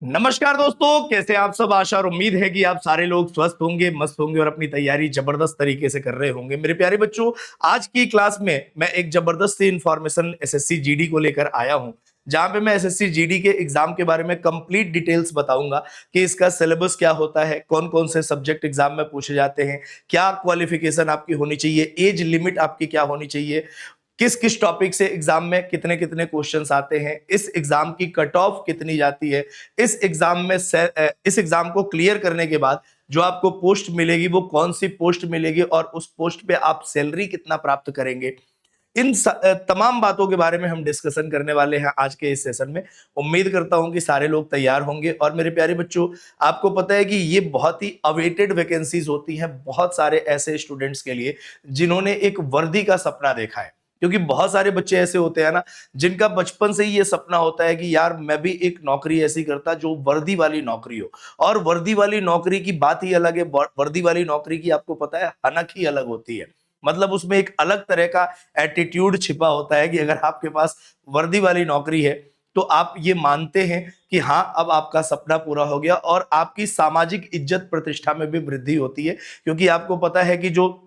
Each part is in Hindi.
नमस्कार दोस्तों, कैसे आप सब। आशा और उम्मीद है कि आप सारे लोग स्वस्थ होंगे, मस्त होंगे और अपनी तैयारी जबरदस्त तरीके से कर रहे होंगे। मेरे प्यारे बच्चों, आज की क्लास में मैं एक जबरदस्त सी इंफॉर्मेशन एसएससी जीडी को लेकर आया हूं, जहां पे मैं एसएससी जीडी के एग्जाम के बारे में कंप्लीट डिटेल्स बताऊंगा कि इसका सिलेबस क्या होता है, कौन कौन से सब्जेक्ट एग्जाम में पूछे जाते हैं, क्या क्वालिफिकेशन आपकी होनी चाहिए, एज लिमिट आपकी क्या होनी चाहिए, किस किस टॉपिक से एग्जाम में कितने कितने क्वेश्चंस आते हैं, इस एग्जाम की कट ऑफ कितनी जाती है, इस एग्जाम में इस एग्जाम को क्लियर करने के बाद जो आपको पोस्ट मिलेगी वो कौन सी पोस्ट मिलेगी और उस पोस्ट पे आप सैलरी कितना प्राप्त करेंगे। इन तमाम बातों के बारे में हम डिस्कशन करने वाले हैं आज के इस सेशन में। उम्मीद करता हूं कि सारे लोग तैयार होंगे। और मेरे प्यारे बच्चों, आपको पता है कि ये बहुत ही अवेटेड वैकेंसीज होती हैं बहुत सारे ऐसे स्टूडेंट्स के लिए जिन्होंने एक वर्दी का सपना देखा है। क्योंकि बहुत सारे बच्चे ऐसे होते हैं ना, जिनका बचपन से ही ये सपना होता है कि यार मैं भी एक नौकरी ऐसी करता जो वर्दी वाली नौकरी हो। और वर्दी वाली नौकरी की बात ही अलग है। वर्दी वाली नौकरी की आपको पता है हनक ही अलग होती है। मतलब उसमें एक अलग तरह का एटीट्यूड छिपा होता है कि अगर आपके पास वर्दी वाली नौकरी है तो आप ये मानते हैं कि हाँ, अब आपका सपना पूरा हो गया और आपकी सामाजिक इज्जत प्रतिष्ठा में भी वृद्धि होती है। क्योंकि आपको पता है कि जो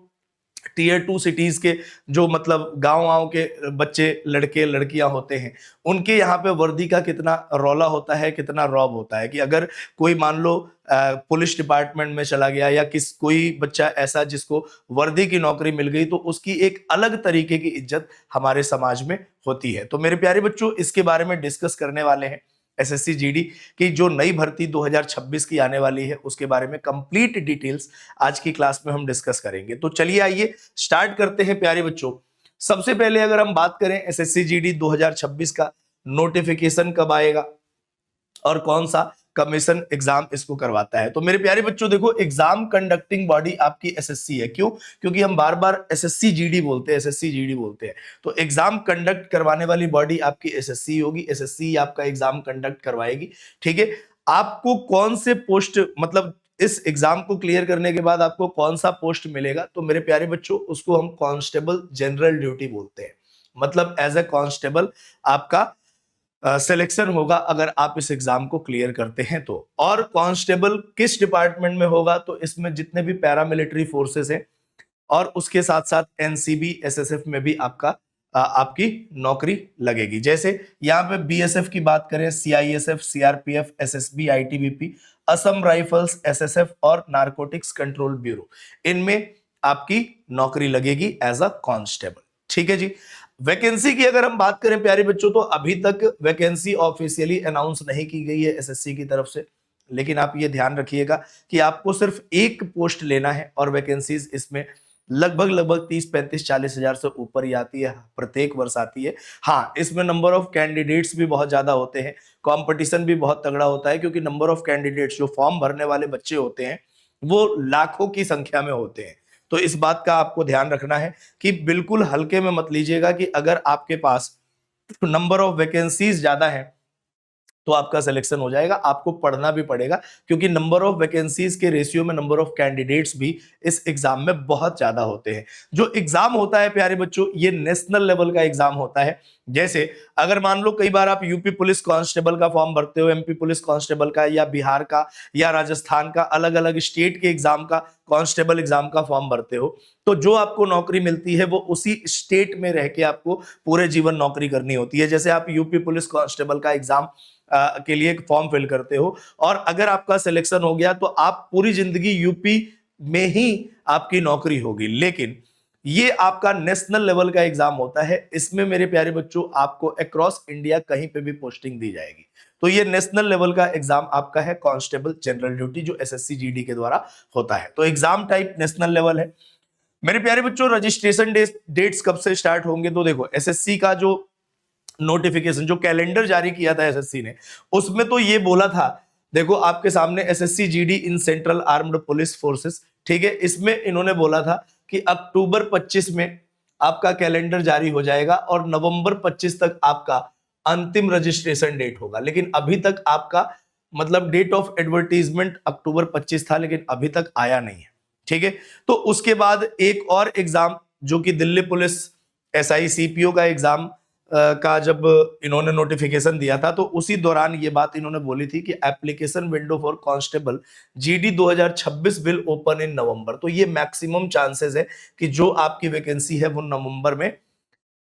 टीयर 2 सिटीज के जो मतलब गांव के बच्चे लड़के लड़कियां होते हैं, उनके यहाँ पे वर्दी का कितना रौला होता है, कितना रौब होता है कि अगर कोई मान लो पुलिस डिपार्टमेंट में चला गया या कोई बच्चा ऐसा जिसको वर्दी की नौकरी मिल गई तो उसकी एक अलग तरीके की इज्जत हमारे समाज में होती है। तो मेरे प्यारे बच्चों, इसके बारे में डिस्कस करने वाले हैं। एसएससी जीडी की जो नई भर्ती 2026 की आने वाली है उसके बारे में कंप्लीट डिटेल्स आज की क्लास में हम डिस्कस करेंगे। तो चलिए आइए स्टार्ट करते हैं प्यारे बच्चों। सबसे पहले अगर हम बात करें एसएससी जीडी 2026 का नोटिफिकेशन कब आएगा और कौन सा कमीशन एग्जाम इसको करवाता है, तो मेरे प्यारे बच्चों देखो, एग्जाम कंडक्टिंग बॉडी आपकी एसएससी है। क्यों? क्योंकि हम बार बार एसएससी जीडी बोलते हैं, एसएससी जीडी बोलते हैं। तो एग्जाम कंडक्ट करवाने वाली बॉडी आपकी एसएससी होगी, एसएससी आपका एग्जाम कंडक्ट करवाएगी। ठीक है। आपको कौन से पोस्ट, मतलब इस एग्जाम को क्लियर करने के बाद आपको कौन सा पोस्ट मिलेगा, तो मेरे प्यारे बच्चों उसको हम कांस्टेबल जनरल ड्यूटी बोलते हैं। मतलब एज ए कांस्टेबल आपका सिलेक्शन होगा अगर आप इस एग्जाम को क्लियर करते हैं तो। और कांस्टेबल किस डिपार्टमेंट में होगा, तो इसमें जितने भी पैरामिलिट्री फोर्सेस हैं और उसके साथ साथ एनसीबी एसएसएफ में भी आपकी नौकरी लगेगी। जैसे यहाँ पे बीएसएफ की बात करें, CISF, CRPF, SSB, ITBP, Assam rifles, SSF और नारकोटिक्स कंट्रोल ब्यूरो, इनमें आपकी नौकरी लगेगी एज अ कांस्टेबल। ठीक है जी। वैकेंसी की अगर हम बात करें प्यारे बच्चों, तो अभी तक वैकेंसी ऑफिशियली अनाउंस नहीं की गई है एसएससी की तरफ से। लेकिन आप ये ध्यान रखिएगा कि आपको सिर्फ एक पोस्ट लेना है और वैकेंसीज इसमें लगभग लगभग 30, 35, 40 हजार से ऊपर ही आती है, प्रत्येक वर्ष आती है। हाँ, इसमें नंबर ऑफ कैंडिडेट्स भी बहुत ज्यादा होते हैं, कंपटीशन भी बहुत तगड़ा होता है, क्योंकि नंबर ऑफ कैंडिडेट्स, जो फॉर्म भरने वाले बच्चे होते हैं, वो लाखों की संख्या में होते हैं। तो इस बात का आपको ध्यान रखना है कि बिल्कुल हल्के में मत लीजिएगा कि अगर आपके पास नंबर ऑफ वैकेंसीज ज्यादा है तो आपका सिलेक्शन हो जाएगा। आपको पढ़ना भी पड़ेगा, क्योंकि नंबर ऑफ वैकेंसीज के रेशियो में नंबर ऑफ कैंडिडेट्स भी इस एग्जाम में बहुत ज्यादा होते हैं। जो एग्जाम होता है प्यारे बच्चों, ये नेशनल लेवल का एग्जाम होता है। जैसे अगर मान लो कई बार आप यूपी पुलिस कांस्टेबल का फॉर्म भरते हो, एमपी पुलिस कांस्टेबल का, या बिहार का या राजस्थान का, अलग अलग स्टेट के एग्जाम का, कांस्टेबल एग्जाम का फॉर्म भरते हो, तो जो आपको नौकरी मिलती है वो उसी स्टेट में रह के आपको पूरे जीवन नौकरी करनी होती है। जैसे आप यूपी पुलिस कांस्टेबल का एग्जाम के लिए एक फॉर्म फिल करते हो और अगर आपका सिलेक्शन हो गया तो आप पूरी जिंदगी यूपी में ही आपकी नौकरी होगी। लेकिन ये आपका नेशनल लेवल का एग्जाम होता है, इसमें मेरे प्यारे बच्चों आपको अक्रॉस इंडिया कहीं पे भी पोस्टिंग दी जाएगी। तो ये नेशनल लेवल का एग्जाम आपका है कांस्टेबल जनरल ड्यूटी, जो एसएससी जीडी के द्वारा होता है। तो एग्जाम टाइप नेशनल लेवल है। मेरे प्यारे बच्चों, रजिस्ट्रेशन डेट्स कब से स्टार्ट होंगे, तो देखो एसएससी का जो नोटिफिकेशन, जो कैलेंडर जारी किया था एसएससी ने, उसमें तो ये बोला था, देखो आपके सामने SSC GD in central armed police forces, ठीक है, इसमें इन्होंने बोला था कि अक्टूबर 25 में आपका कैलेंडर जारी हो जाएगा और नवंबर 25 तक आपका अंतिम रजिस्ट्रेशन डेट होगा। लेकिन अभी तक आपका मतलब डेट ऑफ एडवर्टीजमेंट अक्टूबर 25 था, लेकिन अभी तक आया नहीं है। ठीक है। तो उसके बाद एक और एग्जाम, जो कि दिल्ली पुलिस एसआई सीपीओ का एग्जाम का जब इन्होंने नोटिफिकेशन दिया था तो उसी दौरान ये बात इन्होंने बोली थी कि application window for constable GD 2026 will open in November. तो ये मैक्सिमम चांसेस है कि जो आपकी वैकेंसी है वो नवंबर में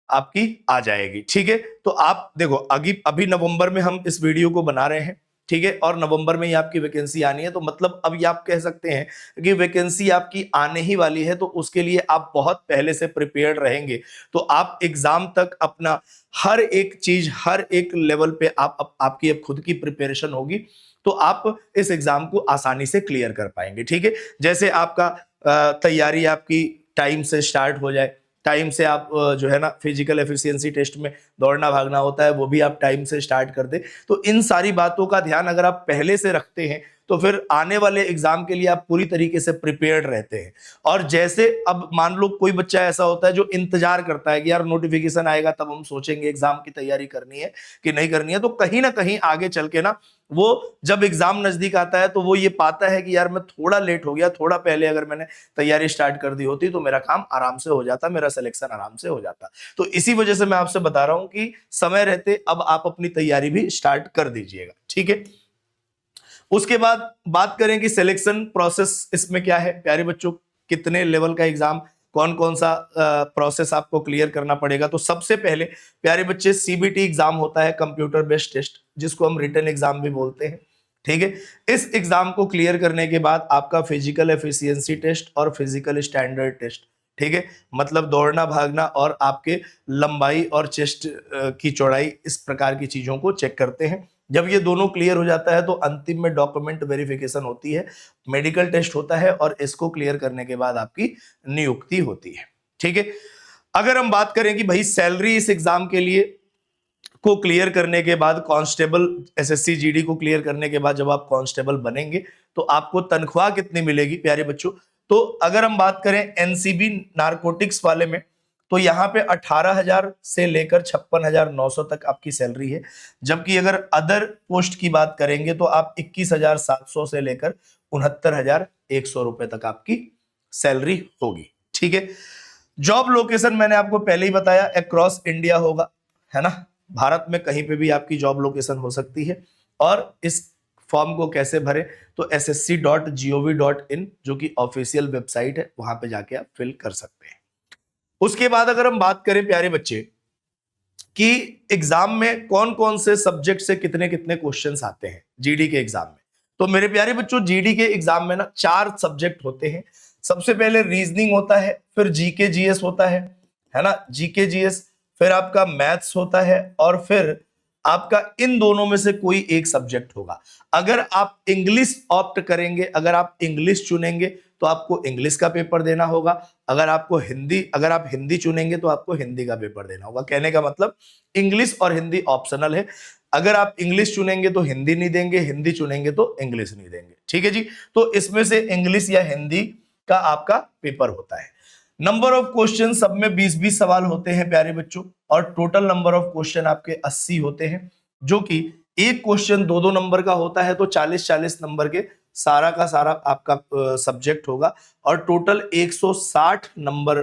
आपकी आ जाएगी। ठीक है, तो आप देखो अभी नवंबर में हम इस वीडियो को बना रहे हैं, ठीक है, और नवंबर में ही आपकी वैकेंसी आनी है। तो मतलब अब ये आप कह सकते हैं कि वैकेंसी आपकी आने ही वाली है, तो उसके लिए आप बहुत पहले से प्रिपेयर्ड रहेंगे। तो आप एग्जाम तक अपना हर एक चीज, हर एक लेवल पे आपकी अब खुद की प्रिपरेशन होगी, तो आप इस एग्जाम को आसानी से क्लियर कर पाएंगे। ठीक है, जैसे आपका तैयारी आपकी टाइम से स्टार्ट हो जाए, टाइम से आप जो है ना फिजिकल एफिशिएंसी टेस्ट में दौड़ना भागना होता है वो भी आप टाइम से स्टार्ट कर दे। तो इन सारी बातों का ध्यान अगर आप पहले से रखते हैं तो फिर आने वाले एग्जाम के लिए आप पूरी तरीके से प्रिपेयर्ड रहते हैं। और जैसे अब मान लो कोई बच्चा ऐसा होता है जो इंतजार करता है कि यार नोटिफिकेशन आएगा तब हम सोचेंगे एग्जाम की तैयारी करनी है कि नहीं करनी है, तो कहीं ना कहीं आगे चल के ना वो जब एग्जाम नजदीक आता है तो वो ये पाता है कि यार मैं थोड़ा लेट हो गया, थोड़ा पहले अगर मैंने तैयारी स्टार्ट कर दी होती तो मेरा काम आराम से हो जाता, मेरा सिलेक्शन आराम से हो जाता। तो इसी वजह से मैं आपसे बता रहा हूं कि समय रहते अब आप अपनी तैयारी भी स्टार्ट कर दीजिएगा। ठीक है, उसके बाद बात करें कि सिलेक्शन प्रोसेस इसमें क्या है प्यारे बच्चों, कितने लेवल का एग्जाम, कौन कौन सा प्रोसेस आपको क्लियर करना पड़ेगा। तो सबसे पहले प्यारे बच्चे सीबीटी एग्जाम होता है, कंप्यूटर बेस्ड टेस्ट, जिसको हम रिटन एग्जाम भी बोलते हैं। ठीक है, इस एग्जाम को क्लियर करने के बाद आपका फिजिकल एफिशिएंसी टेस्ट और फिजिकल स्टैंडर्ड टेस्ट, ठीक है, मतलब दौड़ना भागना और आपके लंबाई और चेस्ट की चौड़ाई, इस प्रकार की चीजों को चेक करते हैं। जब ये दोनों क्लियर हो जाता है तो अंतिम में डॉक्यूमेंट वेरिफिकेशन होती है, मेडिकल टेस्ट होता है और इसको क्लियर करने के बाद आपकी नियुक्ति होती है। ठीक है, अगर हम बात करें कि भाई सैलरी इस एग्जाम के लिए को क्लियर करने के बाद, कांस्टेबल एसएससी जीडी को क्लियर करने के बाद जब आप कांस्टेबल बनेंगे तो आपको तनख्वाह कितनी मिलेगी प्यारे बच्चों। तो अगर हम बात करें एनसीबी नारकोटिक्स वाले में तो यहाँ पे 18,000 से लेकर 56,900 तक आपकी सैलरी है। जबकि अगर अदर पोस्ट की बात करेंगे तो आप 21,700 से लेकर 69,100 रुपए तक आपकी सैलरी होगी। ठीक है, जॉब लोकेशन मैंने आपको पहले ही बताया अक्रॉस इंडिया होगा, है ना, भारत में कहीं पे भी आपकी जॉब लोकेशन हो सकती है। और इस फॉर्म को कैसे भरें, तो ssc.gov.in जो कि ऑफिशियल वेबसाइट है, वहां पे जाके आप फिल कर सकते हैं। उसके बाद अगर हम बात करें प्यारे बच्चे कि एग्जाम में कौन कौन से सब्जेक्ट से कितने कितने क्वेश्चंस आते हैं जीडी के एग्जाम में, तो मेरे प्यारे बच्चों जीडी के एग्जाम में ना 4 सब्जेक्ट होते हैं। सबसे पहले रीजनिंग होता है, फिर जीके जीएस होता है ना, जीके जीएस, फिर आपका मैथ्स होता है और फिर आपका इन दोनों में से कोई एक सब्जेक्ट होगा। अगर आप इंग्लिश ऑप्ट करेंगे, अगर आप इंग्लिश चुनेंगे तो आपको इंग्लिश का पेपर देना होगा। अगर आप हिंदी चुनेंगे तो आपको हिंदी का पेपर देना होगा। कहने का मतलब इंग्लिश और हिंदी ऑप्शनल है, अगर आप इंग्लिश चुनेंगे तो हिंदी नहीं देंगे, हिंदी चुनेंगे तो इंग्लिश नहीं देंगे। ठीक है जी, तो इसमें से इंग्लिश या हिंदी का आपका पेपर होता है। नंबर ऑफ क्वेश्चन सब में 20-20 सवाल होते हैं प्यारे बच्चों, और टोटल नंबर ऑफ क्वेश्चन आपके 80 होते हैं, जो कि एक क्वेश्चन 2-2 नंबर का होता है, तो 40-40 नंबर के सारा का सारा आपका सब्जेक्ट होगा, और टोटल 160 नंबर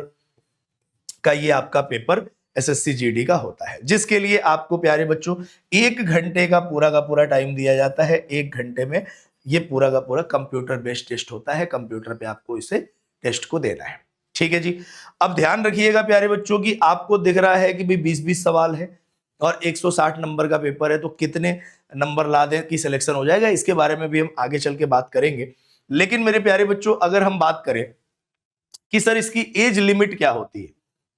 का ये आपका पेपर एसएससी जीडी का होता है, जिसके लिए आपको प्यारे बच्चों 1 घंटे का पूरा टाइम दिया जाता है। 1 घंटे में ये पूरा का पूरा कंप्यूटर बेस्ड टेस्ट होता है, कंप्यूटर पे आपको इसे टेस्ट को देना है। ठीक है जी, अब ध्यान रखिएगा प्यारे बच्चों की आपको दिख रहा है कि भाई 20-20 सवाल है और 160 नंबर का पेपर है, तो कितने नंबर ला दें कि सिलेक्शन हो जाएगा, इसके बारे में भी हम आगे चल के बात करेंगे। लेकिन मेरे प्यारे बच्चों अगर हम बात करें कि सर इसकी एज लिमिट क्या होती है,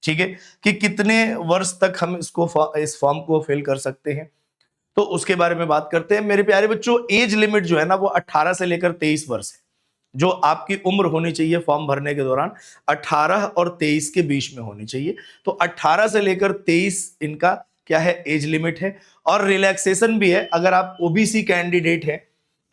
ठीक है, कि कितने वर्ष तक हम इस फॉर्म को फिल कर सकते हैं, तो उसके बारे में बात करते हैं। मेरे प्यारे बच्चों एज लिमिट जो है ना वो 18 से लेकर 23 वर्ष है। जो आपकी उम्र होनी चाहिए फॉर्म भरने के दौरान 18 और 23 के बीच में होनी चाहिए। तो 18 से लेकर 23 इनका क्या है, एज लिमिट है। और रिलैक्सेशन भी है, अगर आप ओबीसी कैंडिडेट हैं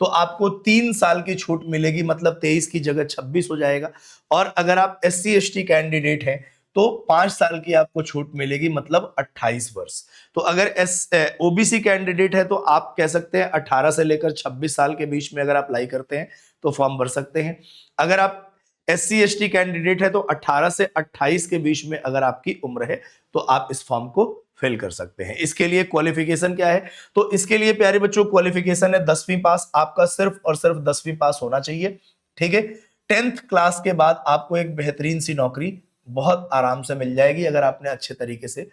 तो आपको 3 साल की छूट मिलेगी, मतलब 23 की जगह 26 हो जाएगा। और अगर आप SC ST कैंडिडेट हैं तो 5 साल की आपको छूट मिलेगी, मतलब 28 वर्ष। तो अगर ओबीसी कैंडिडेट है तो आप कह सकते हैं 18 से लेकर 26 साल के बीच में अगर आप अप्लाई करते हैं तो फॉर्म भर सकते हैं। अगर आप SC ST कैंडिडेट है तो 18 से 28 के बीच में अगर आपकी उम्र है तो आप इस फॉर्म को फिल कर सकते हैं। इसके लिए क्वालिफिकेशन क्या है? तो इसके लिए प्यारे बच्चों क्वालिफिकेशन है 10वीं पास। आपका सिर्फ और सिर्फ 10वीं पास होना चाहिए, ठीक है। 10th क्लास के बाद आपको एक बेहतरीन सी नौकरी बहुत आराम से मिल जाएगी अगर आपने अच्छे तरीके से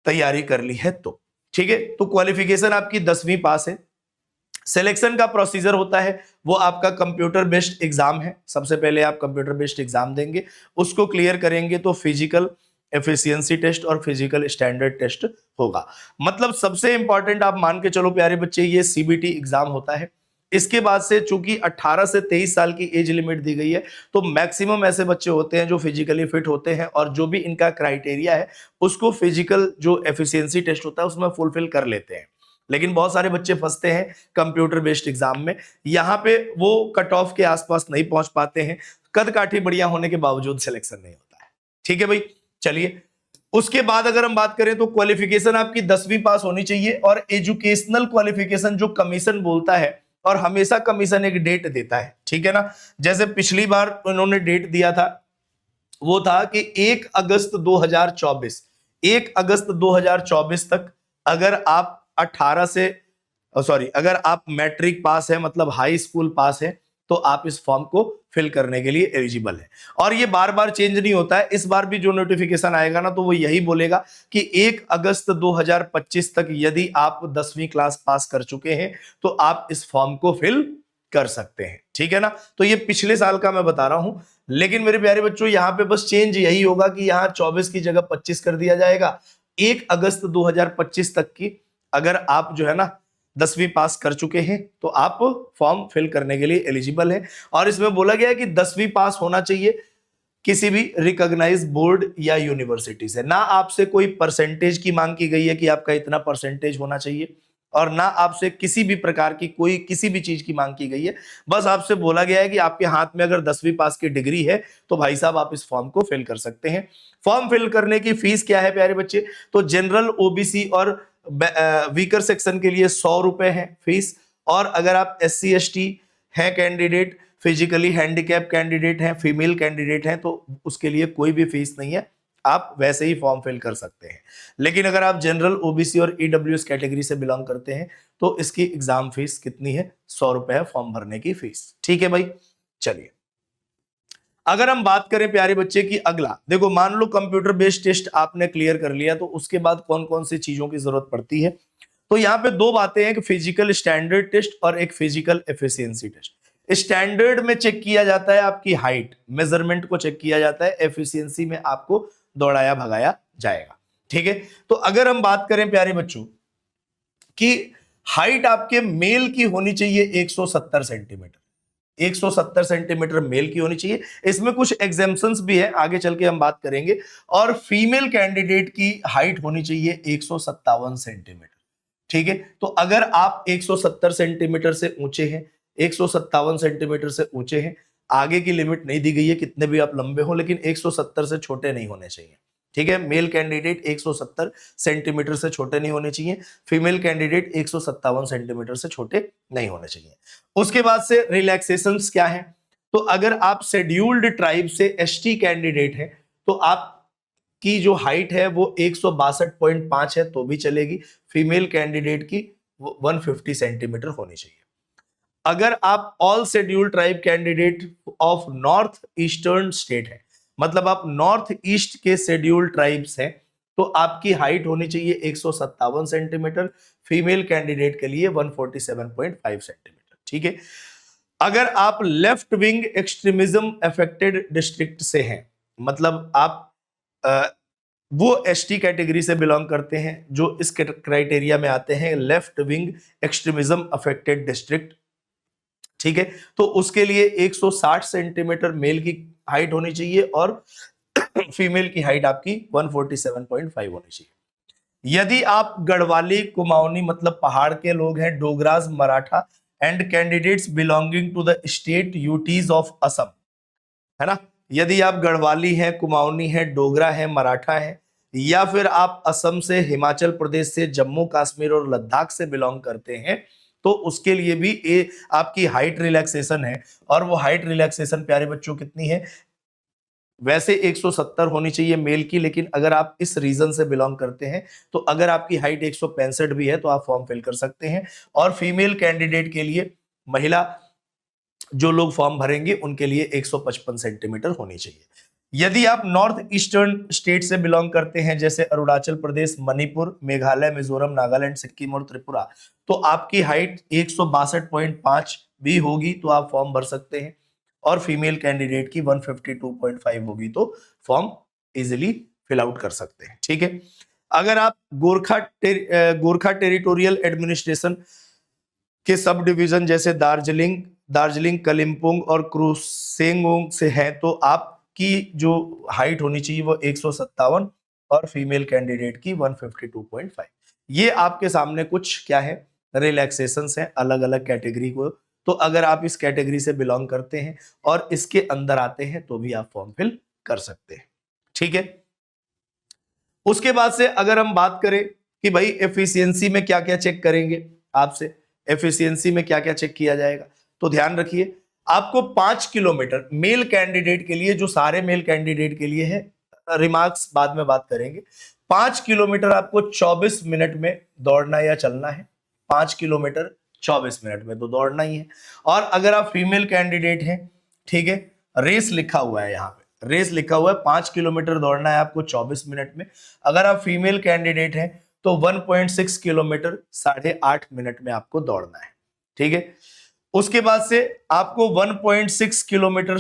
तैयारी कर ली है तो, ठीक है। तो क्वालिफिकेशन आपकी 10वीं पास है। सिलेक्शन का प्रोसीजर होता है वो आपका कंप्यूटर बेस्ड एग्जाम है। सबसे पहले आप कंप्यूटर बेस्ड एग्जाम देंगे, उसको क्लियर करेंगे तो फिजिकल एफिशिएंसी टेस्ट और फिजिकल स्टैंडर्ड टेस्ट होगा। मतलब सबसे इंपॉर्टेंट आप मान के चलो प्यारे बच्चे, ये सीबीटी एग्जाम होता है। इसके बाद से चूंकि 18 से 23 साल की एज लिमिट दी गई है, तो मैक्सिमम ऐसे बच्चे होते हैं जो फिजिकली फिट होते हैं और जो भी इनका क्राइटेरिया है उसको फिजिकल जो एफिशिएंसी टेस्ट होता है उसमें फुलफिल कर लेते हैं। लेकिन बहुत सारे बच्चे फंसते हैं कंप्यूटर बेस्ड एग्जाम में, यहाँ पे वो कट ऑफ के आसपास नहीं पहुंच पाते हैं, कद काठी बढ़िया होने के बावजूद सिलेक्शन नहीं होता है, ठीक है भाई। चलिए, उसके बाद अगर हम बात करें तो क्वालिफिकेशन आपकी 10वीं पास होनी चाहिए और एजुकेशनल क्वालिफिकेशन जो कमीशन बोलता है, और हमेशा कमीशन एक डेट देता है, ठीक है ना। जैसे पिछली बार उन्होंने डेट दिया था वो था कि 1 अगस्त 2024, 1 अगस्त 2024 तक अगर आप 18 से अगर आप मैट्रिक पास है मतलब हाई स्कूल पास है तो आप इस फॉर्म को फिल करने के लिए एलिजिबल है। और ये बार बार चेंज नहीं होता है, इस बार भी जो नोटिफिकेशन आएगा ना तो वो यही बोलेगा कि 1 अगस्त 2025 तक यदि आप 10वीं क्लास पास कर चुके हैं तो आप इस फॉर्म को फिल कर सकते हैं, ठीक है ना। तो ये पिछले साल का मैं बता रहा हूं, लेकिन मेरे प्यारे बच्चों यहाँ पे बस चेंज यही होगा कि यहाँ 24 की जगह 25 कर दिया जाएगा। 1 अगस्त 2025 तक की अगर आप जो है ना 10वीं पास कर चुके हैं तो आप फॉर्म फिल करने के लिए एलिजिबल है। और इसमें बोला गया है कि 10वीं पास होना चाहिए किसी भी रिकॉग्नाइज बोर्ड या यूनिवर्सिटी से। ना आपसे कोई परसेंटेज की मांग की गई है कि आपका इतना परसेंटेज होना चाहिए, और ना आपसे किसी भी प्रकार की कोई किसी भी चीज की मांग की गई है। बस आपसे बोला गया है कि आपके हाथ में अगर 10वीं पास की डिग्री है तो भाई साहब आप इस फॉर्म को फिल कर सकते हैं। फॉर्म फिल करने की फीस क्या है प्यारे बच्चे? तो जनरल, ओबीसी और वीकर सेक्शन के लिए 100 रुपए है फीस, और अगर आप SC ST हैं कैंडिडेट, फिजिकली हैंडीकैप कैंडिडेट हैं, फीमेल कैंडिडेट हैं तो उसके लिए कोई भी फीस नहीं है, आप वैसे ही फॉर्म फिल कर सकते हैं। लेकिन अगर आप जनरल, ओबीसी और ईडब्ल्यूएस कैटेगरी से बिलोंग करते हैं तो इसकी एग्जाम फीस कितनी है? 100 रुपए है फॉर्म भरने की फीस, ठीक है भाई। चलिए, अगर हम बात करें प्यारे बच्चे की अगला, देखो मान लो कंप्यूटर बेस्ड टेस्ट आपने क्लियर कर लिया तो उसके बाद कौन कौन सी चीजों की जरूरत पड़ती है? तो यहाँ पे दो बातें हैं, एक फिजिकल स्टैंडर्ड टेस्ट और एक फिजिकल एफिशिएंसी टेस्ट। स्टैंडर्ड में चेक किया जाता है आपकी हाइट, मेजरमेंट को चेक किया जाता है, एफिशिएंसी में आपको दौड़ाया भगाया जाएगा, ठीक है। तो अगर हम बात करें प्यारे बच्चों कि हाइट आपके मेल की होनी चाहिए 170 सेंटीमीटर, 170 सेंटीमीटर मेल की होनी चाहिए। इसमें कुछ एग्जेम्पशंस भी है, आगे चल के हम बात करेंगे। और फीमेल कैंडिडेट की हाइट होनी चाहिए 157 सेंटीमीटर, ठीक है। तो अगर आप 170 सेंटीमीटर से ऊंचे हैं, 157 सेंटीमीटर से ऊंचे हैं, आगे की लिमिट नहीं दी गई है कितने भी आप लंबे हो, लेकिन 170 से छोटे नहीं होने चाहिए, ठीक है। मेल कैंडिडेट 170 सेंटीमीटर से छोटे नहीं होने चाहिए, फीमेल कैंडिडेट 157 सेंटीमीटर से छोटे नहीं होने चाहिए। उसके बाद से रिलैक्सेशंस क्या है? तो अगर आप शेड्यूल्ड ट्राइब से एसटी कैंडिडेट हैं तो आप की जो हाइट है वो 162.5 है तो भी चलेगी, फीमेल कैंडिडेट की 150 सेंटीमीटर होनी चाहिए। अगर आप all scheduled tribe candidate of north eastern state है, मतलब आप नॉर्थ ईस्ट के शेड्यूल्ड ट्राइब्स हैं, तो आपकी हाइट होनी चाहिए 157 सेंटीमीटर, फीमेल कैंडिडेट के लिए 147.5 सेंटीमीटर, ठीक है। अगर आप left wing extremism affected district से हैं, मतलब आप वो एसटी कैटेगरी से बिलोंग करते हैं जो इस क्राइटेरिया में आते हैं, left wing extremism affected district, ठीक है। तो उसके लिए 160 सेंटीमीटर मेल की हाइट होनी चाहिए और फीमेल की हाइट आपकी 147.5 होनी चाहिए। यदि आप गढ़वाली, कुमाऊनी मतलब पहाड़ के लोग हैं, Dogras, Maratha and candidates belonging to the state UTs of Assam, है ना, यदि आप गढ़वाली हैं, कुमाऊनी हैं, डोगरा हैं, मराठा हैं, या फिर आप असम से, हिमाचल प्रदेश से, जम्मू कश्मीर और लद्दाख से बिलोंग करते हैं तो उसके लिए भी आपकी हाइट रिलैक्सेशन है। और वो हाइट रिलैक्सेशन प्यारे बच्चों कितनी है? वैसे 170 होनी चाहिए मेल की, लेकिन अगर आप इस रीजन से बिलोंग करते हैं तो अगर आपकी हाइट 165 भी है तो आप फॉर्म फिल कर सकते हैं। और फीमेल कैंडिडेट के लिए, महिला जो लोग फॉर्म भरेंगे उनके लिए 155 सेंटीमीटर होनी चाहिए। यदि आप नॉर्थ ईस्टर्न स्टेट से बिलोंग करते हैं जैसे अरुणाचल प्रदेश, मणिपुर, मेघालय, मिजोरम, नागालैंड, सिक्किम और त्रिपुरा, तो आपकी हाइट 162.5 भी होगी तो आप फॉर्म भर सकते हैं। और फीमेल कैंडिडेट की 152.5 होगी तो फॉर्म इजिली फिल आउट कर सकते हैं। ठीक है। अगर आप गोरखा टेरिटोरियल एडमिनिस्ट्रेशन के सब डिवीजन जैसे दार्जिलिंग, कलिम्पोंग और क्रुसेंगोंग से हैं तो आपकी जो हाइट होनी चाहिए वो 157 और फीमेल कैंडिडेट की 152.5। ये आपके सामने कुछ क्या है, रिलैक्सेशंस हैं अलग अलग कैटेगरी को। तो अगर आप इस कैटेगरी से बिलोंग करते हैं और इसके अंदर आते हैं तो भी आप फॉर्म फिल कर सकते हैं। ठीक है। उसके बाद से अगर हम बात करें कि भाई एफिशिएंसी में क्या क्या चेक करेंगे, आपसे एफिशिएंसी में क्या क्या चेक किया जाएगा, तो ध्यान रखिए आपको 5 किलोमीटर मेल कैंडिडेट के लिए, जो सारे मेल कैंडिडेट के लिए है, रिमार्क्स बाद में बात करेंगे, 5 किलोमीटर आपको 24 मिनट में दौड़ना या चलना है। 5 किलोमीटर 24 मिनट में तो दौड़ना ही है। और अगर आप फीमेल कैंडिडेट हैं, ठीक है, रेस लिखा हुआ है, यहाँ पे रेस लिखा हुआ है, 5 किलोमीटर दौड़ना है आपको 24 मिनट में। अगर आप फीमेल कैंडिडेट हैं तो 1.6 किलोमीटर 8.5 मिनट में आपको दौड़ना है। ठीक है। उसके बाद से आपको 1.6 किलोमीटर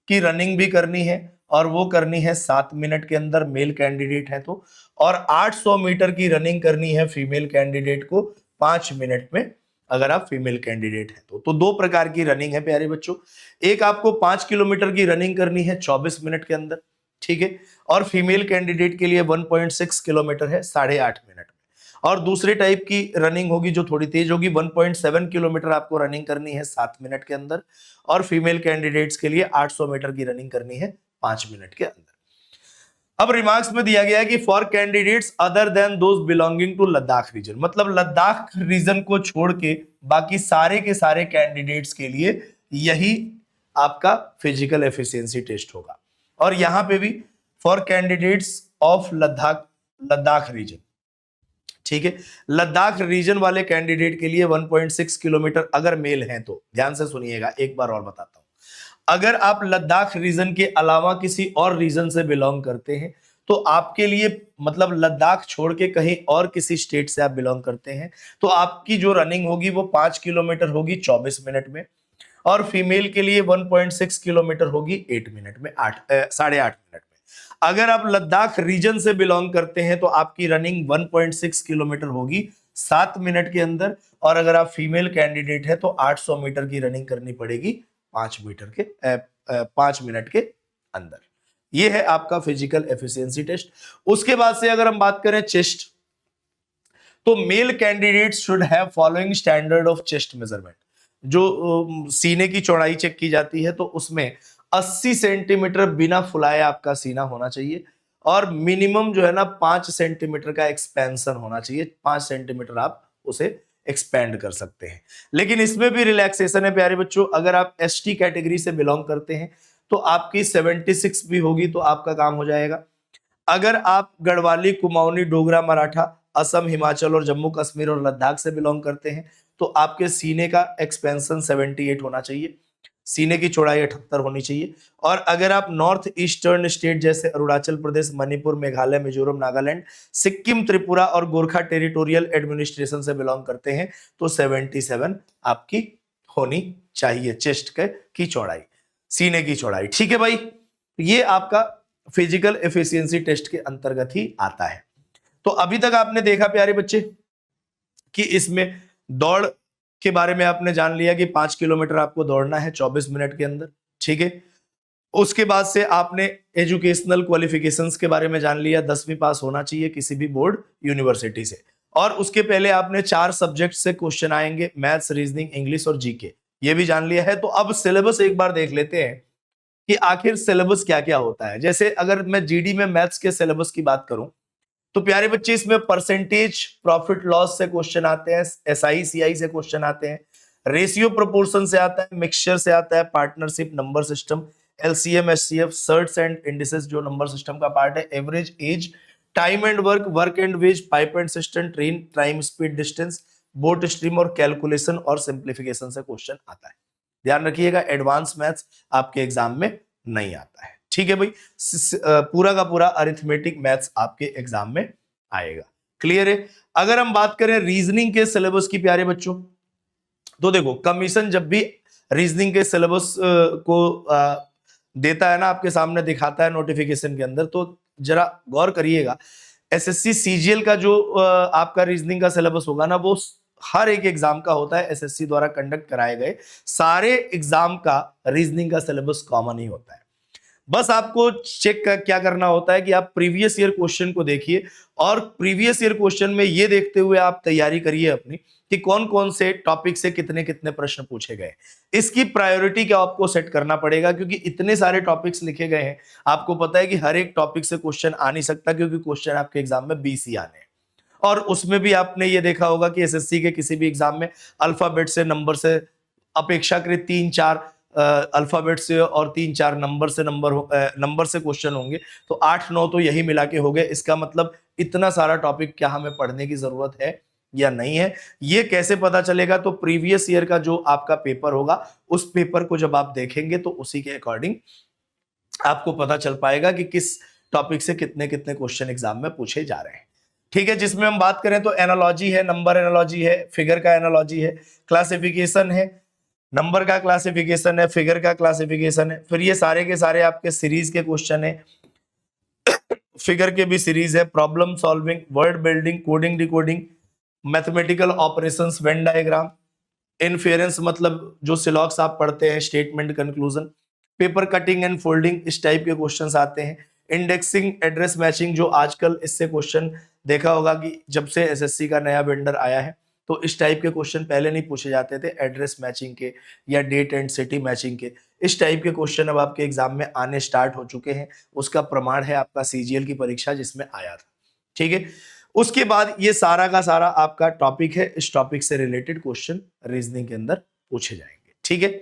की रनिंग भी करनी है और वो करनी है 7 मिनट के अंदर, मेल कैंडिडेट है तो। और 800 मीटर की रनिंग करनी है फीमेल कैंडिडेट को 5 मिनट में, अगर आप फीमेल कैंडिडेट है तो। दो प्रकार की रनिंग है प्यारे बच्चों, एक आपको 5 किलोमीटर की रनिंग करनी है 24 मिनट के अंदर, ठीक है, और फीमेल कैंडिडेट के लिए 1.6 किलोमीटर है 8.5 मिनट में। और दूसरे टाइप की रनिंग होगी जो थोड़ी तेज होगी, 1.7 किलोमीटर आपको रनिंग करनी है 7 मिनट के अंदर, और फीमेल कैंडिडेट्स के लिए 800 मीटर की रनिंग करनी है 5 मिनट के अंदर। अब रिमार्क्स में दिया गया है कि for candidates other than those belonging to Ladakh region, मतलब लद्दाख रीजन को छोड़ के बाकी सारे के सारे कैंडिडेट्स के लिए यही आपका फिजिकल एफिशिएंसी टेस्ट होगा। और यहां पे भी for candidates of Ladakh region, ठीक है, लद्दाख रीजन वाले कैंडिडेट के लिए 1.6 किलोमीटर अगर मेल हैं तो। ध्यान से सुनिएगा, एक बार और बताता हूं, अगर आप लद्दाख रीजन के अलावा किसी और रीजन से बिलोंग करते हैं तो आपके लिए, मतलब लद्दाख छोड़ के कहीं और किसी स्टेट से आप बिलोंग करते हैं तो आपकी जो रनिंग होगी वो 5 किलोमीटर होगी 24 मिनट में, और फीमेल के लिए 1.6 किलोमीटर होगी 8 मिनट में, 8.5 मिनट में। अगर आप लद्दाख रीजन से बिलोंग करते हैं तो आपकी रनिंग 1.6 किलोमीटर होगी 7 मिनट के अंदर, और अगर आप फीमेल कैंडिडेट है तो 800 मीटर की रनिंग करनी पड़ेगी 5 मिनट के अंदर। ये है आपका फिजिकल एफिशिएंसी टेस्ट। उसके बाद से अगर हम बात करें चेस्ट, तो male candidate should have following standard of chest measurement. जो सीने की चौड़ाई चेक की जाती है तो उसमें 80 सेंटीमीटर बिना फुलाए आपका सीना होना चाहिए, और मिनिमम जो है ना 5 सेंटीमीटर का एक्सपेंशन होना चाहिए। 5 सेंटीमीटर आप उसे एक्सपेंड कर सकते हैं। लेकिन इसमें भी रिलैक्सेशन है प्यारे बच्चों, अगर आप एसटी कैटेगरी से बिलोंग करते हैं तो आपकी 76 भी होगी तो आपका काम हो जाएगा। अगर आप गढ़वाली, कुमाऊनी, डोगरा, मराठा, असम, हिमाचल और जम्मू कश्मीर और लद्दाख से बिलोंग करते हैं तो आपके सीने का एक्सपेंशन 78 होना चाहिए, सीने की चौड़ाई 78 होनी चाहिए। और अगर आप नॉर्थ ईस्टर्न स्टेट जैसे अरुणाचल प्रदेश, मणिपुर, मेघालय, मिजोरम, नागालैंड, सिक्किम, त्रिपुरा और गोरखा टेरिटोरियल एडमिनिस्ट्रेशन से बिलोंग करते हैं तो 77 आपकी होनी चाहिए चेस्ट की चौड़ाई, सीने की चौड़ाई। ठीक है भाई, ये आपका फिजिकल एफिशिएंसी टेस्ट के अंतर्गत ही आता है। तो अभी तक आपने देखा प्यारे बच्चे कि इसमें दौड़ के बारे में आपने जान लिया कि 5 किलोमीटर आपको दौड़ना है 24 मिनट के अंदर, ठीक है। उसके बाद से आपने एजुकेशनल क्वालिफिकेशंस के बारे में जान लिया, 10वीं पास होना चाहिए किसी भी बोर्ड यूनिवर्सिटी से। और उसके पहले आपने 4 सब्जेक्ट से क्वेश्चन आएंगे, मैथ्स, रीजनिंग, इंग्लिश और जीके, ये भी जान लिया है। तो अब सिलेबस एक बार देख लेते हैं कि आखिर सिलेबस क्या क्या होता है। जैसे अगर मैं जीडी में मैथ्स के सिलेबस की बात करूं तो प्यारे बच्चे इसमें परसेंटेज प्रॉफिट लॉस से क्वेश्चन आते हैं, एसआई सीआई से क्वेश्चन आते हैं, रेशियो प्रोपोर्शन से आता है, मिक्सचर से आता है, partnership, number system, LCM, HCF, surds and indices जो नंबर सिस्टम का पार्ट है, average age, time and work, work and wages, pipe and cistern, train, time, speed, distance, boat stream और कैलकुलेशन और सिंप्लीफिकेशन से क्वेश्चन आता है। ध्यान रखिएगा, एडवांस मैथ्स आपके एग्जाम में नहीं आता है। ठीक है भाई, पूरा का पूरा अरिथमेटिक मैथ्स आपके एग्जाम में आएगा। क्लियर है? अगर हम बात करें रीजनिंग के सिलेबस की प्यारे बच्चों, तो देखो कमीशन जब भी रीजनिंग के सिलेबस को देता है ना, आपके सामने दिखाता है नोटिफिकेशन के अंदर, तो जरा गौर करिएगा। एसएससी सीजीएल का जो आपका रीजनिंग का सिलेबस होगा ना, वो हर एक एग्जाम का होता है। एसएससी द्वारा कंडक्ट कराए गए सारे एग्जाम का रीजनिंग का सिलेबस कॉमन ही होता है। बस आपको चेक क्या करना होता है कि आप प्रीवियस ईयर क्वेश्चन को देखिए और प्रीवियस ईयर क्वेश्चन में ये देखते हुए आप तैयारी करिए अपनी कि कौन कौन से टॉपिक से कितने कितने प्रश्न पूछे गए। इसकी प्रायोरिटी क्या आपको सेट करना पड़ेगा, क्योंकि इतने सारे टॉपिक्स लिखे गए हैं। आपको पता है कि हर एक टॉपिक से क्वेश्चन आ नहीं सकता, क्योंकि क्वेश्चन आपके एग्जाम में 20 ही आने हैं। और उसमें भी आपने ये देखा होगा कि एसएससी के किसी भी एग्जाम में अल्फाबेट से, नंबर से अपेक्षाकृत 3-4 अल्फाबेट से और 3-4 नंबर से क्वेश्चन होंगे, तो 8-9 तो यही मिला के हो गए। इसका मतलब इतना सारा टॉपिक क्या हमें पढ़ने की जरूरत है या नहीं है, ये कैसे पता चलेगा? तो प्रीवियस ईयर का जो आपका पेपर होगा, उस पेपर को जब आप देखेंगे तो उसी के अकॉर्डिंग आपको पता चल पाएगा कि किस टॉपिक से कितने कितने क्वेश्चन एग्जाम में पूछे जा रहे हैं। ठीक है, जिसमें हम बात करें तो एनालॉजी है, नंबर एनालॉजी है, फिगर का एनालॉजी है, क्लासिफिकेशन है, नंबर का क्लासिफिकेशन है, फिगर का क्लासिफिकेशन है। फिर ये सारे के सारे आपके सीरीज के क्वेश्चन है, फिगर के भी सीरीज है, problem solving, word building, coding decoding, mathematical operations, Venn diagram, inference मतलब जो सिलॉक्स आप पढ़ते हैं, statement conclusion, paper cutting and folding, इस टाइप के क्वेश्चंस आते हैं। इंडेक्सिंग, एड्रेस मैचिंग, जो आजकल इससे क्वेश्चन देखा होगा कि जब से एसएससी का नया वेंडर आया है तो इस टाइप के क्वेश्चन पहले नहीं पूछे जाते थे, एड्रेस मैचिंग के या डेट एंड सिटी मैचिंग के। इस टाइप के क्वेश्चन अब आपके एग्जाम में आने स्टार्ट हो चुके हैं। उसका प्रमाण है आपका सीजीएल की परीक्षा जिसमें आया था। ठीक है, उसके बाद ये सारा का सारा आपका टॉपिक है, इस टॉपिक से रिलेटेड क्वेश्चन रीजनिंग के अंदर पूछे जाएंगे। ठीक है,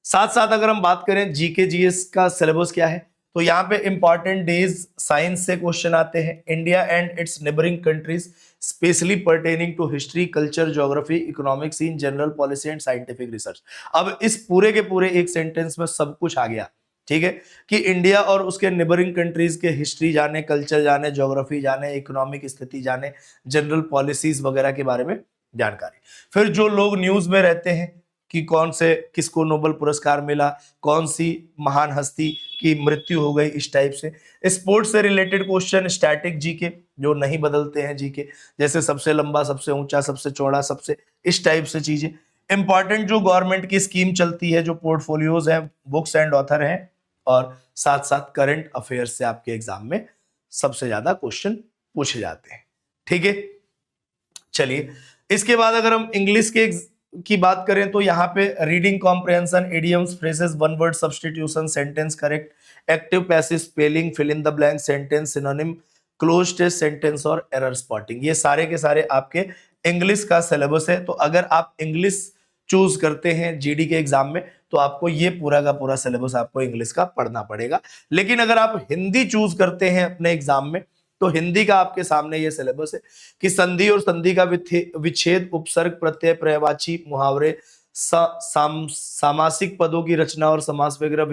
साथ साथ अगर हम बात करें जीके जीएस का सिलेबस क्या है, तो यहाँ पे इंपॉर्टेंट डेज साइंस से क्वेश्चन आते हैं, India and its neighbouring countries specially pertaining to history, culture, geography, economics, in general policy and scientific research. अब इस पूरे के पूरे एक सेंटेंस में सब कुछ आ गया। ठीक है, कि इंडिया और उसके नेबरिंग कंट्रीज के हिस्ट्री जाने, कल्चर जाने, ज्योग्राफी जाने, इकोनॉमिक स्थिति जाने, जनरल पॉलिसीज वगैरह के बारे में जानकारी। फिर जो लोग न्यूज में रहते हैं कि कौन से किसको नोबेल पुरस्कार मिला, कौन सी महान हस्ती की मृत्यु हो गई, इस टाइप से। स्पोर्ट्स से रिलेटेड क्वेश्चन, स्टैटिक जीके जो नहीं बदलते हैं जीके, जैसे सबसे लंबा, सबसे ऊंचा, सबसे चौड़ा, सबसे इस टाइप से चीजें। इंपॉर्टेंट जो गवर्नमेंट की स्कीम चलती है, जो पोर्टफोलियोज हैं, बुक्स एंड ऑथर हैं, और साथ साथ करंट अफेयर्स से आपके एग्जाम में सबसे ज्यादा क्वेश्चन पूछे जाते हैं। ठीक है, चलिए इसके बाद अगर हम इंग्लिश के की बात करें तो यहाँ पे reading comprehension, idioms, phrases, one word substitution, sentence correct, active passive spelling, fill in the blank, sentence synonym, cloze test sentence और एरर स्पॉटिंग, ये सारे के सारे आपके इंग्लिश का सिलेबस है। तो अगर आप इंग्लिश चूज करते हैं जीडी के एग्जाम में तो आपको ये पूरा का पूरा सिलेबस आपको इंग्लिश का पढ़ना पड़ेगा। लेकिन अगर आप हिंदी चूज करते हैं अपने एग्जाम में तो हिंदी का आपके सामने ये सिलेबस है कि संधि और संधि का विच्छेद, उपसर्ग, प्रत्यय, पर्यायवाची, मुहावरे, सामासिक पदों की रचना और समास वगैरह,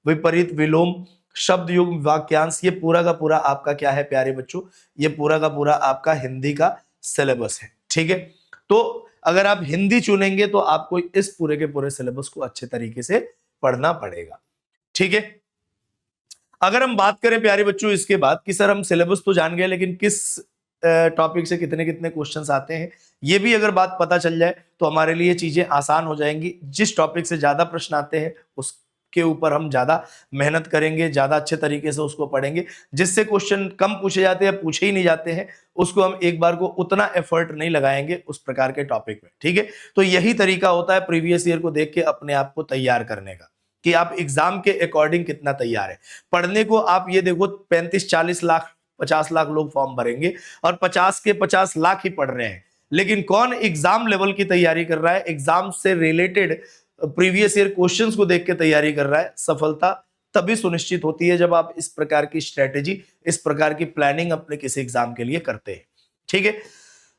विपरीत, विलोम, शब्द युग्म, वाक्यांश, ये पूरा का पूरा आपका क्या है प्यारे बच्चों, ये पूरा का पूरा आपका हिंदी का सिलेबस है। ठीक है, तो अगर आप हिंदी चुनेंगे तो आपको इस पूरे के पूरे सिलेबस को अच्छे तरीके से पढ़ना पड़ेगा। ठीक है, अगर हम बात करें प्यारे बच्चों इसके बाद कि सर हम सिलेबस तो जान गए लेकिन किस टॉपिक से कितने कितने क्वेश्चंस आते हैं, ये भी अगर बात पता चल जाए तो हमारे लिए चीजें आसान हो जाएंगी। जिस टॉपिक से ज्यादा प्रश्न आते हैं उसके ऊपर हम ज्यादा मेहनत करेंगे, ज्यादा अच्छे तरीके से उसको पढ़ेंगे। जिससे क्वेश्चन कम पूछे जाते हैं, पूछे ही नहीं जाते हैं, उसको हम एक बार को उतना एफर्ट नहीं लगाएंगे उस प्रकार के टॉपिक में। ठीक है, तो यही तरीका होता है प्रीवियस ईयर को देख के अपने आप को तैयार करने का कि आप एग्जाम के अकॉर्डिंग कितना तैयार है पढ़ने को। आप ये देखो 35-40 लाख 50 लाख लोग फॉर्म भरेंगे और 50 के 50 लाख ही पढ़ रहे हैं, लेकिन कौन एग्जाम लेवल की तैयारी कर रहा है, एग्जाम से रिलेटेड प्रीवियस ईयर क्वेश्चंस को देख के तैयारी कर रहा है, सफलता तभी सुनिश्चित होती है जब आप इस प्रकार की स्ट्रेटेजी, इस प्रकार की प्लानिंग अपने किसी एग्जाम के लिए करते हैं। ठीक है,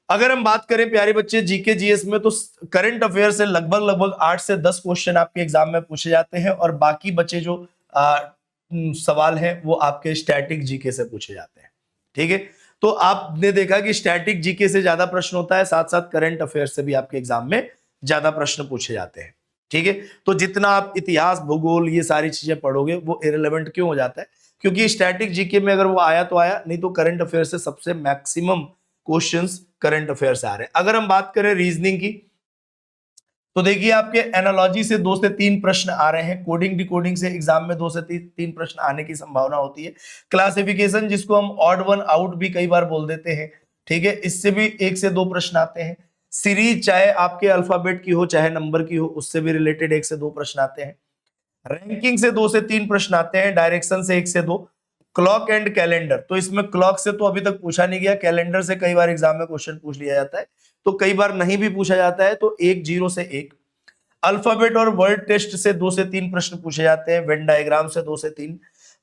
अगर हम बात करें प्यारे बच्चे जीके जीएस में, तो करंट अफेयर से लगभग 8 से 10 क्वेश्चन आपके एग्जाम में पूछे जाते हैं और बाकी बचे जो सवाल हैं वो आपके स्टैटिक जीके से पूछे जाते हैं। ठीक है, तो आपने देखा कि स्टैटिक जीके से ज्यादा प्रश्न होता है, साथ साथ करंट अफेयर से भी आपके एग्जाम में ज्यादा प्रश्न पूछे जाते हैं। ठीक है, तो जितना आप इतिहास, भूगोल, ये सारी चीजें पढ़ोगे वो इरेलेवेंट क्यों हो जाता है, क्योंकि स्टैटिक जीके में अगर वो आया तो आया, नहीं तो करंट अफेयर से सबसे मैक्सिमम क्वेश्चंस करंट अफेयर से आ रहे हैं। अगर हम बात करें रीजनिंग की, तो देखिए आपके एनालॉजी से 2 से 3 प्रश्न आ रहे हैं, कोडिंग डिकोडिंग से एग्जाम में 2 से 3 प्रश्न आने की संभावना होती है। क्लासिफिकेशन, जिसको हम ऑड वन आउट भी कई बार बोल देते हैं, ठीक है, इससे भी 1 से 2 प्रश्न आते हैं। सीरीज चाहे आपके अल्फाबेट की हो चाहे नंबर की हो, उससे भी रिलेटेड 1 से 2 प्रश्न आते हैं। रैंकिंग से 2 से 3 प्रश्न आते हैं। डायरेक्शन से 1 से 2। क्लॉक एंड कैलेंडर, तो इसमें क्लॉक से तो अभी तक पूछा नहीं गया, कैलेंडर से कई बार एग्जाम में क्वेश्चन पूछ लिया जाता है, तो कई बार नहीं भी पूछा जाता है, तो 1 0 से 1। अल्फाबेट और वर्ड टेस्ट से 2 से 3 प्रश्न पूछे जाते हैं। वेन डायग्राम से 2 से 3।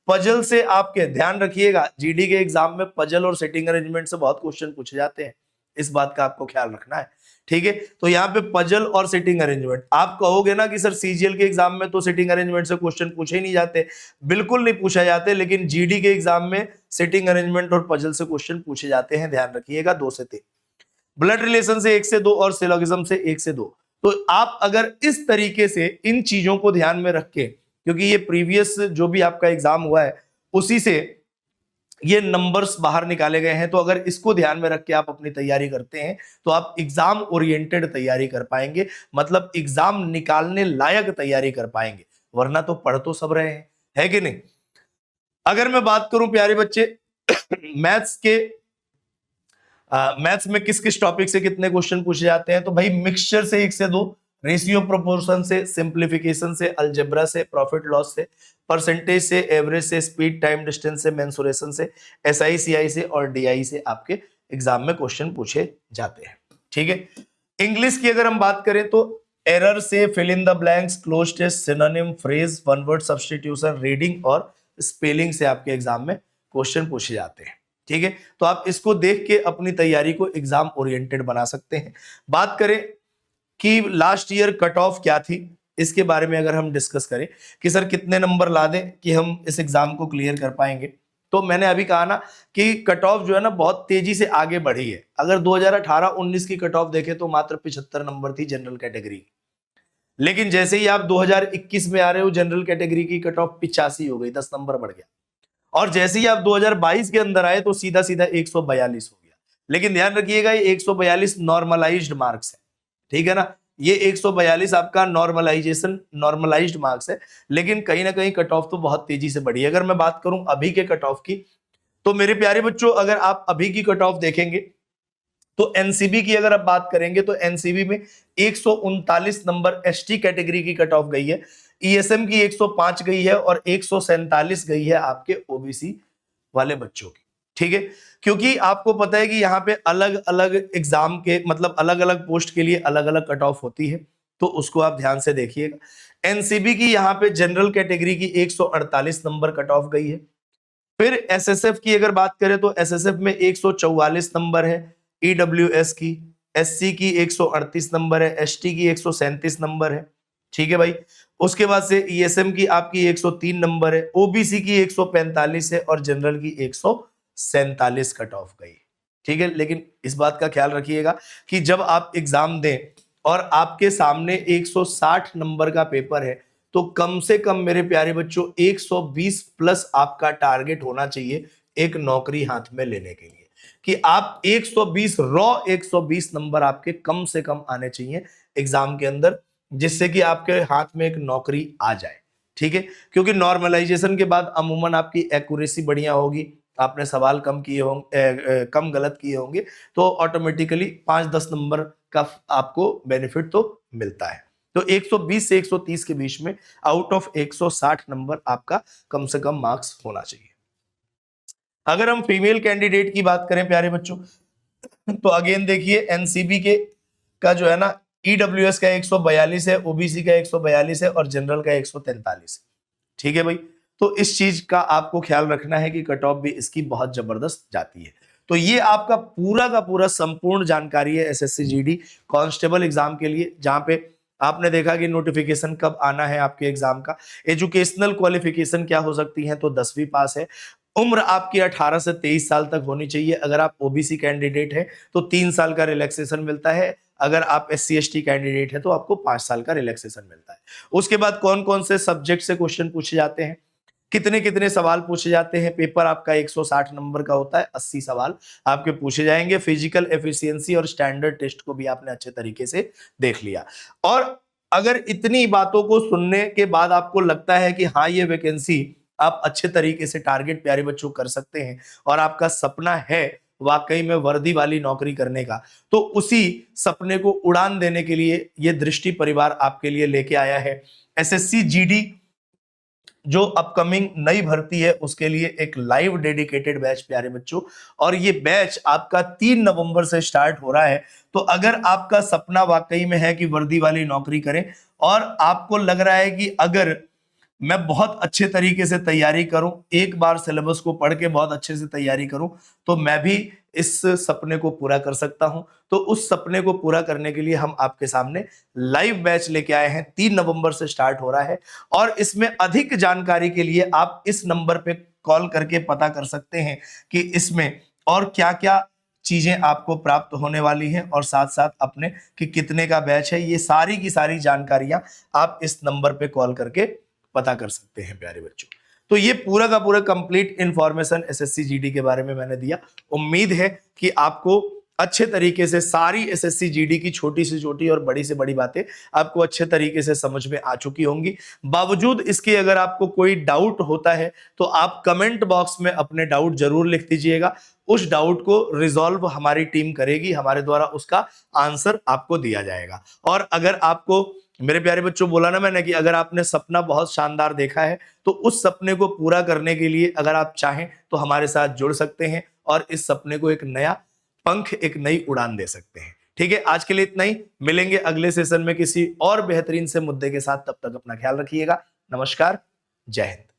पजल से आपके, ध्यान रखिएगा, जीडी के एग्जाम में पजल और सेटिंग अरेंजमेंट से बहुत क्वेश्चन पूछे जाते हैं, इस बात का आपको ख्याल रखना है। ठीक है, तो यहाँ पे पजल और सेटिंग अरेंजमेंट, आप कहोगे ना कि सर सीजीएल के एग्जाम में तो सेटिंग अरेंजमेंट से क्वेश्चन पूछे ही नहीं जाते, बिल्कुल नहीं पूछा जाते, लेकिन जीडी के एग्जाम में सेटिंग अरेंजमेंट और पजल से क्वेश्चन पूछे जाते हैं, ध्यान रखिएगा, 2 से 3। ब्लड रिलेशन से 1 से 2 और सिलोगिज्म से 1 से 2। तो आप अगर इस तरीके से इन चीजों को ध्यान में रख के, क्योंकि ये प्रीवियस जो भी आपका एग्जाम हुआ है उसी से ये नंबर्स बाहर निकाले गए हैं, तो अगर इसको ध्यान में रख के आप अपनी तैयारी करते हैं तो आप एग्जाम ओरिएंटेड तैयारी कर पाएंगे, मतलब एग्जाम निकालने लायक तैयारी कर पाएंगे, वरना तो पढ़ तो सब रहे हैं, है कि नहीं। अगर मैं बात करूं प्यारे बच्चे मैथ्स के, मैथ्स में किस किस टॉपिक से कितने क्वेश्चन पूछे जाते हैं, तो भाई मिक्सचर से 1 से 2, रेशियो प्रोपोर्शन से, सिंप्लीफिकेशन से, अलजेब्रा से, प्रॉफिट लॉस से, परसेंटेज से, एवरेज से, स्पीड टाइम डिस्टेंस से, मेंसुरेशन से, एसआई सीआई से और डीआई से आपके एग्जाम में क्वेश्चन पूछे जाते हैं। ठीक है, इंग्लिश की अगर हम बात करें तो एरर से, fill in the blanks, cloze test, synonym, phrase, one word substitution, reading और स्पेलिंग से आपके एग्जाम में क्वेश्चन पूछे जाते हैं। ठीक है, तो आप इसको देख के अपनी तैयारी को एग्जाम ओरिएंटेड बना सकते हैं। बात करें कि लास्ट ईयर कट ऑफ क्या थी, इसके बारे में अगर हम डिस्कस करें कि सर कितने नंबर ला दें कि हम इस एग्जाम को क्लियर कर पाएंगे, तो मैंने अभी कहा ना कि कट ऑफ जो है ना बहुत तेजी से आगे बढ़ी है। अगर 2018-19 की कट ऑफ देखें तो मात्र 75 नंबर थी जनरल कैटेगरी, लेकिन जैसे ही आप 2021 में आ रहे हो जनरल कैटेगरी की कट ऑफ 85 हो गई, 10 नंबर बढ़ गया, और जैसे ही आप 2022 के अंदर आए तो सीधा सीधा 142 हो गया। लेकिन ध्यान रखिएगा ये 142 नॉर्मलाइज्ड मार्क्स है, ठीक है ना, ये 142 आपका नॉर्मलाइज्ड मार्क्स है, लेकिन कहीं ना कहीं कट ऑफ तो बहुत तेजी से बढ़ी है। अगर मैं बात करूं अभी के कट ऑफ की, तो मेरे प्यारे बच्चों अगर आप अभी की कट ऑफ देखेंगे तो एनसीबी की अगर आप बात करेंगे तो एनसीबी में 139 नंबर एसटी कैटेगरी की कट ऑफ गई है, ईएसएम की 105 गई है और 147 गई है आपके ओबीसी वाले बच्चों की। ठीक है, क्योंकि आपको पता है कि यहाँ पे अलग अलग एग्जाम के, मतलब अलग अलग पोस्ट के लिए अलग अलग कट ऑफ होती है, तो उसको आप ध्यान से देखिएगा। एनसीबी की यहाँ पे जनरल कैटेगरी की 148 नंबर कट ऑफ गई है। फिर एसएसएफ की अगर बात करें तो एसएसएफ में 144 नंबर है, ईडब्ल्यूएस की, एससी की 138 नंबर है, एसटी की 137 नंबर है। ठीक है भाई, उसके बाद से ईएसएम की आपकी 103 नंबर है, ओबीसी की 145 है और जनरल की 147 कट ऑफ गई। ठीक है, लेकिन इस बात का ख्याल रखिएगा कि जब आप एग्जाम दें और आपके सामने 160 नंबर का पेपर है, तो कम से कम मेरे प्यारे बच्चों 120 प्लस आपका टारगेट होना चाहिए एक नौकरी हाथ में लेने के लिए, कि आप 120 नंबर आपके कम से कम आने चाहिए एग्जाम के अंदर, जिससे कि आपके हाथ में एक नौकरी आ जाए। ठीक है, क्योंकि नॉर्मलाइजेशन के बाद अमूमन आपकी एक्यूरेसी बढ़िया होगी, आपने सवाल कम किए होंगे, कम गलत किए होंगे, तो ऑटोमेटिकली 5-10 नंबर का आपको बेनिफिट तो मिलता है। तो 120 से 130 के बीच में आउट ऑफ 160 नंबर आपका कम से कम मार्क्स होना चाहिए। अगर हम फीमेल कैंडिडेट की बात करें प्यारे बच्चों, तो अगेन देखिए एनसीबी के का जो है ना ईडब्ल्यूएस का 142 है, ओबीसी का 142 है और जनरल का 143 है। ठीक है भाई, तो इस चीज का आपको ख्याल रखना है कि कट ऑफ भी इसकी बहुत जबरदस्त जाती है। तो ये आपका पूरा का पूरा संपूर्ण जानकारी है एसएससी जीडी कांस्टेबल एग्जाम के लिए, जहां पे आपने देखा कि नोटिफिकेशन कब आना है आपके एग्जाम का। एजुकेशनल क्वालिफिकेशन क्या हो सकती है, तो 10वीं पास है। उम्र आपकी 18 से 23 साल तक होनी चाहिए। अगर आप ओबीसी कैंडिडेट है तो 3 साल का रिलैक्सेशन मिलता है। अगर आप SC ST कैंडिडेट है तो आपको 5 साल का रिलैक्सेशन मिलता है। उसके बाद कौन कौन से सब्जेक्ट से क्वेश्चन पूछे जाते हैं, कितने कितने सवाल पूछे जाते हैं। पेपर आपका 160 नंबर का होता है, 80 सवाल आपके पूछे जाएंगे। फिजिकल एफिशिएंसी और स्टैंडर्ड टेस्ट को भी आपने अच्छे तरीके से देख लिया। और अगर इतनी बातों को सुनने के बाद आपको लगता है कि हाँ ये वैकेंसी आप अच्छे तरीके से टारगेट प्यारे बच्चों कर सकते हैं और आपका सपना है वाकई में वर्दी वाली नौकरी करने का, तो उसी सपने को उड़ान देने के लिए ये दृष्टि परिवार आपके लिए लेके आया है एसएससी जीडी जो अपकमिंग नई भर्ती है उसके लिए एक लाइव डेडिकेटेड बैच प्यारे बच्चों। और ये बैच आपका 3 नवंबर से स्टार्ट हो रहा है। तो अगर आपका सपना वाकई में है कि वर्दी वाली नौकरी करें और आपको लग रहा है कि अगर मैं बहुत अच्छे तरीके से तैयारी करूं, एक बार सिलेबस को पढ़ के बहुत अच्छे से तैयारी करूं, तो मैं भी इस सपने को पूरा कर सकता हूं। तो उस सपने को पूरा करने के लिए हम आपके सामने लाइव बैच लेके आए हैं। 3 नवंबर से स्टार्ट हो रहा है और इसमें अधिक जानकारी के लिए आप इस नंबर पे कॉल करके पता कर सकते हैं कि इसमें और क्या क्या चीजें आपको प्राप्त होने वाली हैं और साथ साथ अपने कि कितने का बैच है। ये सारी की सारी जानकारियां आप इस नंबर पे कॉल करके पता कर सकते हैं प्यारे बच्चों। तो ये पूरा का पूरा कंप्लीट इंफॉर्मेशन एसएससी जीडी के बारे में मैंने दिया। उम्मीद है कि आपको अच्छे तरीके से सारी एसएससी जीडी की छोटी से छोटी और बड़ी से बड़ी बातें आपको अच्छे तरीके से समझ में आ चुकी होंगी। बावजूद इसके अगर आपको कोई डाउट होता है तो आप कमेंट बॉक्स में अपने डाउट जरूर लिख दीजिएगा। उस डाउट को रिजॉल्व हमारी टीम करेगी, हमारे द्वारा उसका आंसर आपको दिया जाएगा। और अगर आपको मेरे प्यारे बच्चों बोला ना मैंने कि अगर आपने सपना बहुत शानदार देखा है तो उस सपने को पूरा करने के लिए अगर आप चाहें तो हमारे साथ जुड़ सकते हैं और इस सपने को एक नया पंख, एक नई उड़ान दे सकते हैं। ठीक है, आज के लिए इतना ही। मिलेंगे अगले सेशन में किसी और बेहतरीन से मुद्दे के साथ। तब तक अपना ख्याल रखिएगा। नमस्कार, जय हिंद।